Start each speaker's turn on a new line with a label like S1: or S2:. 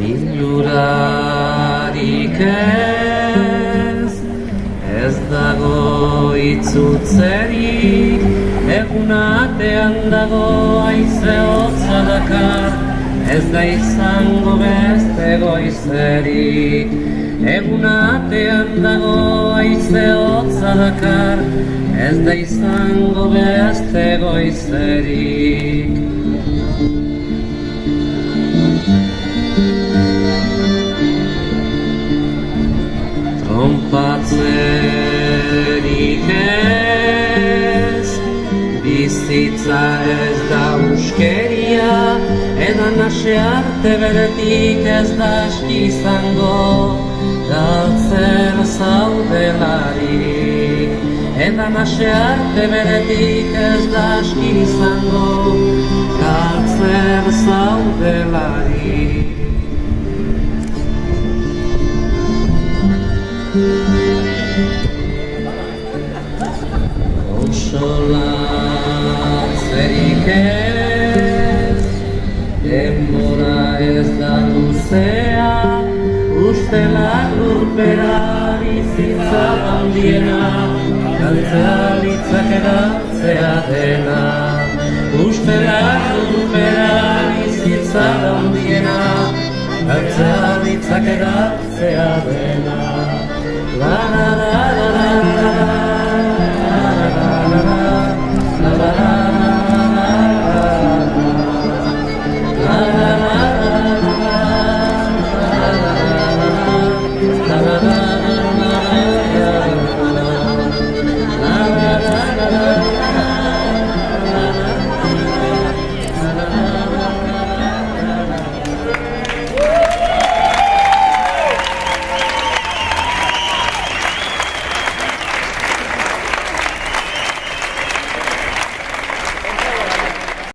S1: Inurarik ez dago itzultzerik, egunatean dago haize hotza dakar, ez da izango beste goizerik. Egunatean dago haize hotza dakar, ez da izango beste goizerik. Trompatzerik ez, bizitza ez da uskeria, edan ase arte beretik ez da aski izango, galtzen zaudelarik. Edan ase arte beretik ez da aski izango, galtzen zaudelarik. Konsolatzerik ez, denbora ez da luzea, ustelak lurpera bizitza handiena, galtzea litzake galtzea dena. Ustelak lurpera bizitza handiena, galtzea litzake galtzea dena. La la la la.